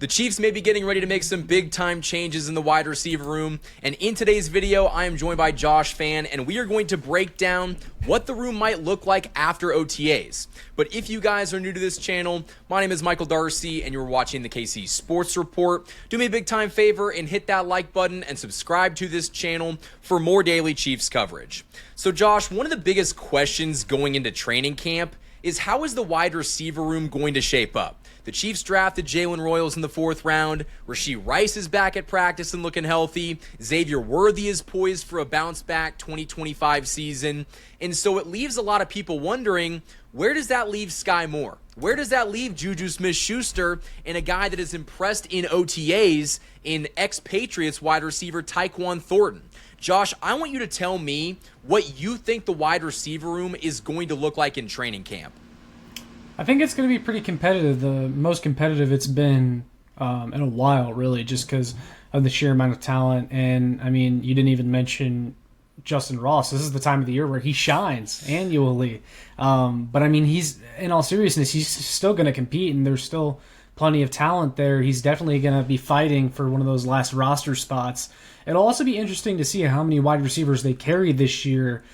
The Chiefs may be getting ready to make some big-time changes in the wide receiver room, and in today's video, I am joined by Josh Fan, and we are going to break down what the room might look like after OTAs. But if you guys are new to this channel, my name is Michael Darcy, and you're watching the KC Sports Report. Do me a big-time favor and hit that like button and subscribe to this channel for more daily Chiefs coverage. So Josh, one of the biggest questions going into training camp is how is the wide receiver room going to shape up? The Chiefs drafted Jalen Royals in the 4th round. Rashee Rice is back at practice and looking healthy. Xavier Worthy is poised for a bounce-back 2025 season. And so it leaves a lot of people wondering, where does that leave Sky Moore? Where does that leave Juju Smith-Schuster and a guy that is impressed in OTAs in ex-Patriots wide receiver Tyquan Thornton? Josh, I want you to tell me what you think the wide receiver room is going to look like in training camp. I think it's going to be pretty competitive, the most competitive it's been in a while, really, just because of the sheer amount of talent. And, I mean, you didn't even mention Justin Ross. This is the time of the year where he shines annually. But, I mean, in all seriousness, he's still going to compete, and there's still plenty of talent there. He's definitely going to be fighting for one of those last roster spots. It'll also be interesting to see how many wide receivers they carry this year,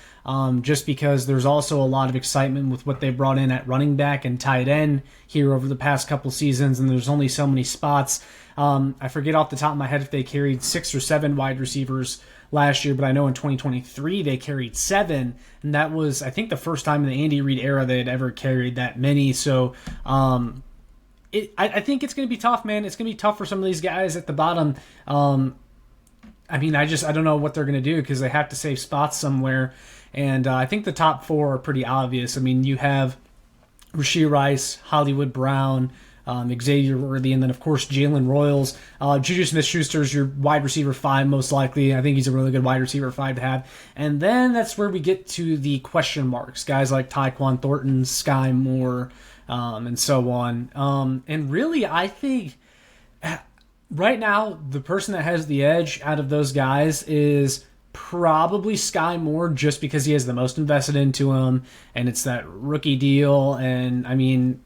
just because there's also a lot of excitement with what they brought in at running back and tight end here over the past couple seasons, and there's only so many spots. I forget off the top of my head if they carried 6 or 7 wide receivers last year, but I know in 2023 they carried 7, and that was, I think, the first time in the Andy Reid era they had ever carried that many. So I think it's going to be tough, man. It's going to be tough for some of these guys at the bottom. I mean, I don't know what they're going to do because they have to save spots somewhere. And I think the top 4 are pretty obvious. I mean, you have Rashee Rice, Hollywood Brown, Xavier Worthy, and then, of course, Jalen Royals. Juju Smith-Schuster is your wide receiver 5, most likely. I think he's a really good wide receiver 5 to have. And then that's where we get to the question marks, guys like Tyquan Thornton, Sky Moore, and so on. And really, I think right now, the person that has the edge out of those guys is probably Sky Moore, just because he has the most invested into him, and it's that rookie deal. And I mean,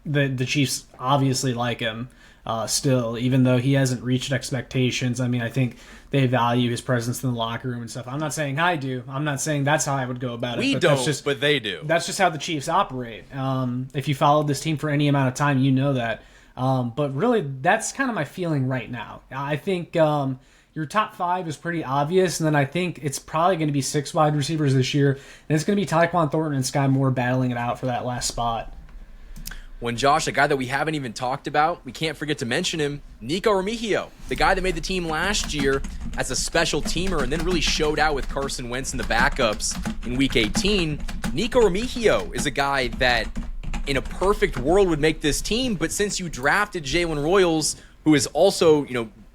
the Chiefs obviously like him still, even though he hasn't reached expectations. I mean, I think they value his presence in the locker room and stuff. I'm not saying I do. I'm not saying that's how I would go about it. We don't, but they do. That's just how the Chiefs operate. If you followed this team for any amount of time, you know that. But really, that's kind of my feeling right now. I think your top 5 is pretty obvious, and then I think it's probably going to be 6 wide receivers this year, and it's going to be Tyquan Thornton and Sky Moore battling it out for that last spot. When Josh, a guy that we haven't even talked about, we can't forget to mention him, Nico Remigio, the guy that made the team last year as a special teamer and then really showed out with Carson Wentz in the backups in Week 18. Nico Remigio is a guy that in a perfect world would make this team, but since you drafted Jalen Royals, who is also,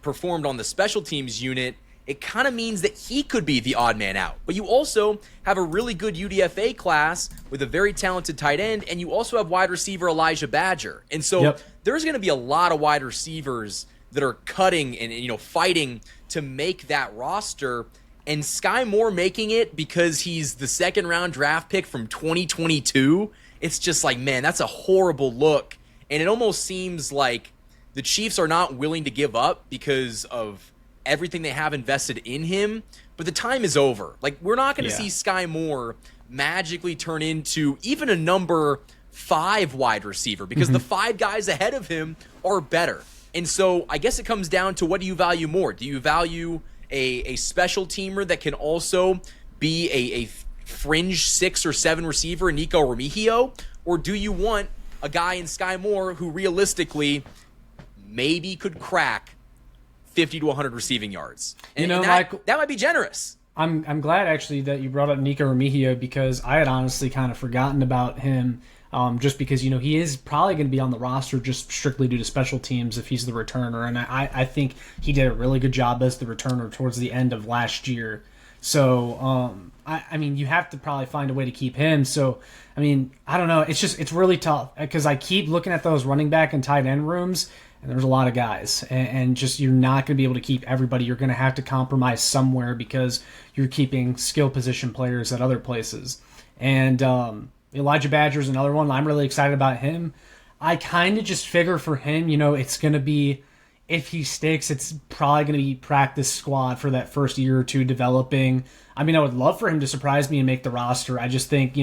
performed on the special teams unit, it kind of means that he could be the odd man out. But you also have a really good UDFA class with a very talented tight end, and you also have wide receiver Elijah Badger. And so there's going to be a lot of wide receivers that are cutting and fighting to make that roster. And Sky Moore making it because he's the 2nd-round draft pick from 2022, it's just like, man, that's a horrible look. And it almost seems like the Chiefs are not willing to give up because of everything they have invested in him, but the time is over. Like, we're not going to see Sky Moore magically turn into even a number 5 wide receiver because the 5 guys ahead of him are better. And so I guess it comes down to, what do you value more? Do you value a special teamer that can also be a fringe 6 or 7 receiver in Nico Remigio, or do you want a guy in Sky Moore who realistically maybe could crack 50 to 100 receiving yards? And that might be generous. I'm glad actually that you brought up Nico Remigio, because I had honestly kind of forgotten about him, just because he is probably going to be on the roster just strictly due to special teams if he's the returner, and I think he did a really good job as the returner towards the end of last year. So I mean, you have to probably find a way to keep him. So I mean, I don't know. It's really tough because I keep looking at those running back and tight end rooms, and there's a lot of guys, and just you're not going to be able to keep everybody. You're going to have to compromise somewhere because you're keeping skill position players at other places. And Elijah Badger is another one. I'm really excited about him. I kind of just figure for him, it's going to be, if he sticks, it's probably going to be practice squad for that first year or two developing. I mean, I would love for him to surprise me and make the roster. I just think,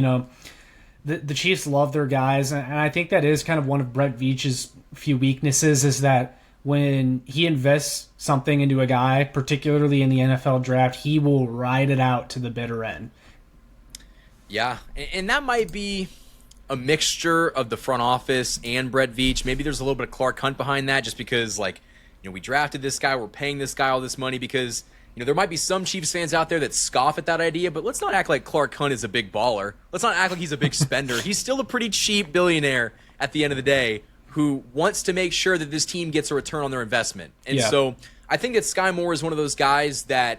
the Chiefs love their guys, and I think that is kind of one of Brett Veach's few weaknesses, is that when he invests something into a guy, particularly in the NFL draft, he will ride it out to the bitter end. Yeah, and that might be a mixture of the front office and Brett Veach. Maybe there's a little bit of Clark Hunt behind that, just because, we drafted this guy, we're paying this guy all this money, because there might be some Chiefs fans out there that scoff at that idea, but let's not act like Clark Hunt is a big baller. Let's not act like he's a big spender. He's still a pretty cheap billionaire at the end of the day who wants to make sure that this team gets a return on their investment. And so I think that Sky Moore is one of those guys that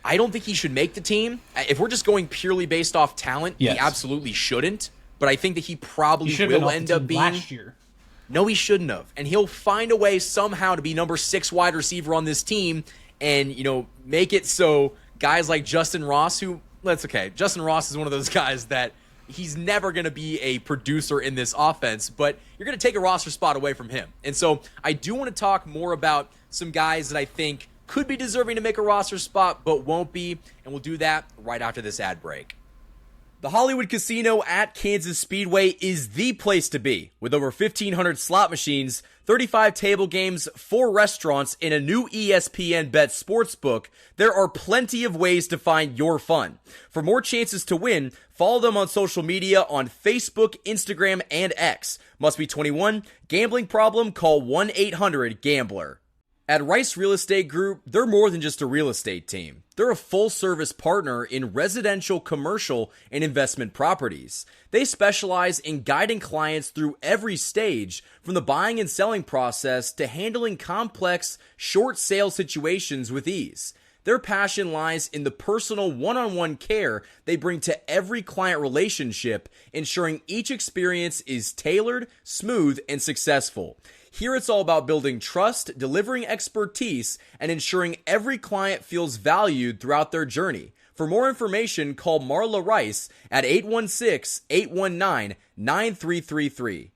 I don't think he should make the team. If we're just going purely based off talent, he absolutely shouldn't. But I think that he probably will end up being last year. No, he shouldn't have. And he'll find a way somehow to be number 6 wide receiver on this team and, make it so guys like Justin Ross, Justin Ross is one of those guys that he's never going to be a producer in this offense, but you're going to take a roster spot away from him. And so I do want to talk more about some guys that I think could be deserving to make a roster spot, but won't be. And we'll do that right after this ad break. The Hollywood Casino at Kansas Speedway is the place to be. With over 1,500 slot machines, 35 table games, 4 restaurants, and a new ESPN Bet Sportsbook, there are plenty of ways to find your fun. For more chances to win, follow them on social media on Facebook, Instagram, and X. Must be 21. Gambling problem? Call 1-800-GAMBLER. At Rice Real Estate Group, they're more than just a real estate team. They're a full-service partner in residential, commercial, and investment properties. They specialize in guiding clients through every stage, from the buying and selling process to handling complex, short sale situations with ease. Their passion lies in the personal one-on-one care they bring to every client relationship, ensuring each experience is tailored, smooth, and successful. Here it's all about building trust, delivering expertise, and ensuring every client feels valued throughout their journey. For more information, call Marla Rice at 816-819-9333.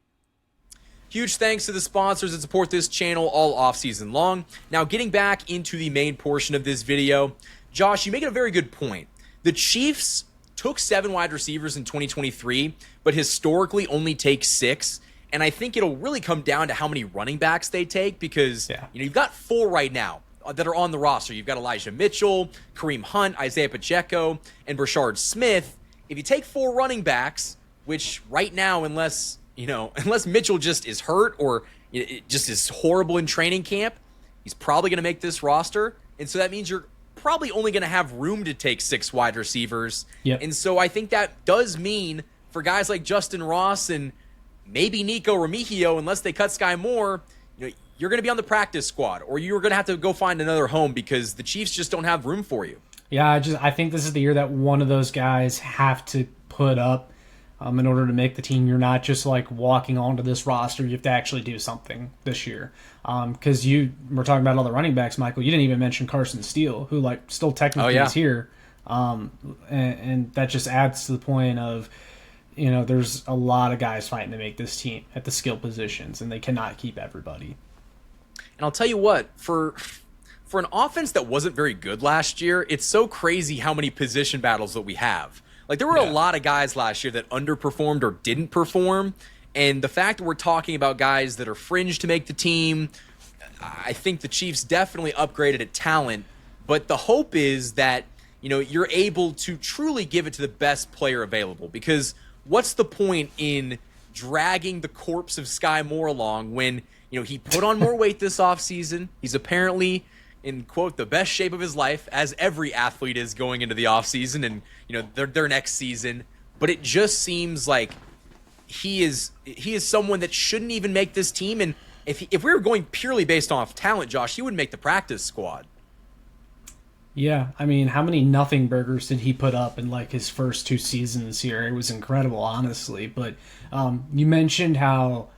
Huge thanks to the sponsors that support this channel all off-season long. Now, getting back into the main portion of this video, Josh, you make a very good point. The Chiefs took 7 wide receivers in 2023, but historically only take 6. And I think it'll really come down to how many running backs they take, because you've got 4 right now that are on the roster. You've got Elijah Mitchell, Kareem Hunt, Isaiah Pacheco, and Brashard Smith. If you take 4 running backs, which right now, unless Mitchell just is hurt or it just is horrible in training camp, he's probably going to make this roster. And so that means you're probably only going to have room to take 6 wide receivers. And so I think that does mean for guys like Justin Ross and maybe Nico Remigio, unless they cut Sky Moore, you're going to be on the practice squad, or you're going to have to go find another home because the Chiefs just don't have room for you. Yeah, I think this is the year that one of those guys have to put up in order to make the team. You're not just walking onto this roster. You have to actually do something this year. Because we're talking about all the running backs, Michael. You didn't even mention Carson Steele, who still technically is here. And that just adds to the point of, there's a lot of guys fighting to make this team at the skill positions, and they cannot keep everybody. And I'll tell you what, for an offense that wasn't very good last year, it's so crazy how many position battles that we have. There were a lot of guys last year that underperformed or didn't perform, and the fact that we're talking about guys that are fringe to make the team, I think the Chiefs definitely upgraded at talent, but the hope is that, you're able to truly give it to the best player available, because what's the point in dragging the corpse of Sky Moore along when, he put on more weight this offseason? He's apparently in, quote, the best shape of his life, as every athlete is going into the offseason and, their next season. But it just seems like he is someone that shouldn't even make this team. And if we were going purely based off talent, Josh, he would make the practice squad. Yeah, I mean, how many nothing burgers did he put up in his first 2 seasons here? It was incredible, honestly. But you mentioned how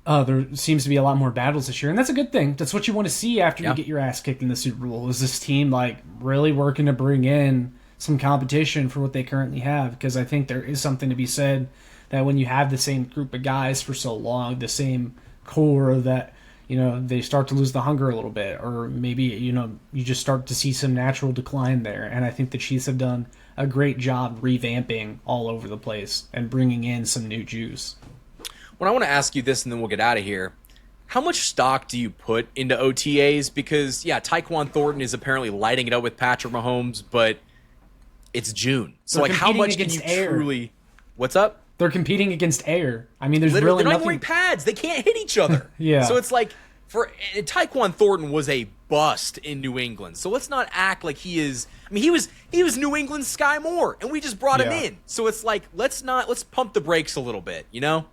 there seems to be a lot more battles this year, and that's a good thing. That's what you want to see after you get your ass kicked in the Super Bowl. Is this team really working to bring in some competition for what they currently have? Because I think there is something to be said that when you have the same group of guys for so long, the same core, that they start to lose the hunger a little bit, or maybe you just start to see some natural decline there. And I think the Chiefs have done a great job revamping all over the place and bringing in some new juice. Well, I want to ask you this, and then we'll get out of here. How much stock do you put into OTAs? Because, yeah, Tyquan Thornton is apparently lighting it up with Patrick Mahomes, but it's June. So, like, how much can you truly... What's up? They're competing against air. I mean, there's Literally, really they're nothing... not wearing pads. They can't hit each other. Yeah. So it's like, Tyquan Thornton was a bust in New England. So let's not act like he is... I mean, he was New England's Sky Moore, and we just brought him in. So it's like, let's pump the brakes a little bit, you know?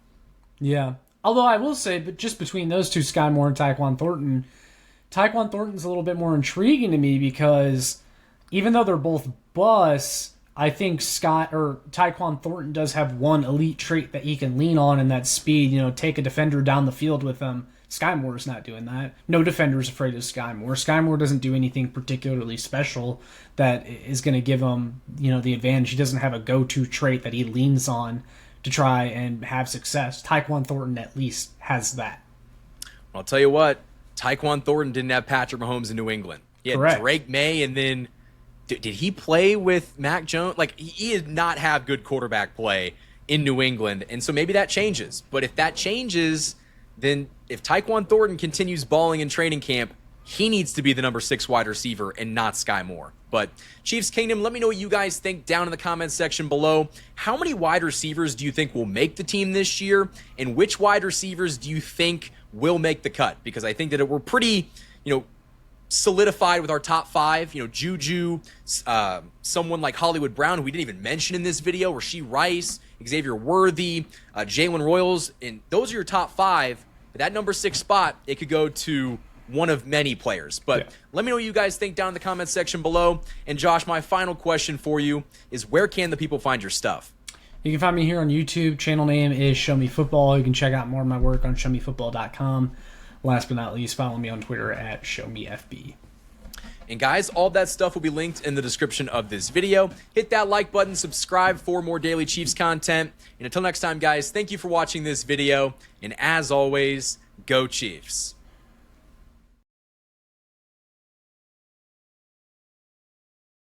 Yeah. Although I will say, but just between those two, Sky Moore and Tyquan Thornton's a little bit more intriguing to me, because even though they're both busts, I think Tyquan Thornton does have one elite trait that he can lean on, and that's speed. Take a defender down the field with him. Sky Moore's not doing that. No defender's afraid of Sky Moore. Sky Moore doesn't do anything particularly special that is going to give him, the advantage. He doesn't have a go-to trait that he leans on to try and have success. Tyquan Thornton at least has that. I'll tell you what, Tyquan Thornton didn't have Patrick Mahomes in New England. He had Correct. Drake May, and then did he play with Mac Jones? Like, he did not have good quarterback play in New England, and so maybe that changes. But if that changes, then if Tyquan Thornton continues balling in training camp, he needs to be the number 6 wide receiver and not Sky Moore. But Chiefs Kingdom, let me know what you guys think down in the comments section below. How many wide receivers do you think will make the team this year? And which wide receivers do you think will make the cut? Because I think that we're pretty, solidified with our top 5. Juju, someone like Hollywood Brown, who we didn't even mention in this video, Rashee Rice, Xavier Worthy, Jalen Royals, and those are your top 5. But that number 6 spot, it could go to one of many players. But let me know what you guys think down in the comments section below. And Josh, my final question for you is, where can the people find your stuff? You can find me here on YouTube. Channel name is Show Me Football. You can check out more of my work on showmefootball.com. Last but not least, follow me on Twitter at ShowMeFB. And guys, all that stuff will be linked in the description of this video. Hit that like button, subscribe for more daily Chiefs content. And until next time, guys, thank you for watching this video. And as always, go Chiefs.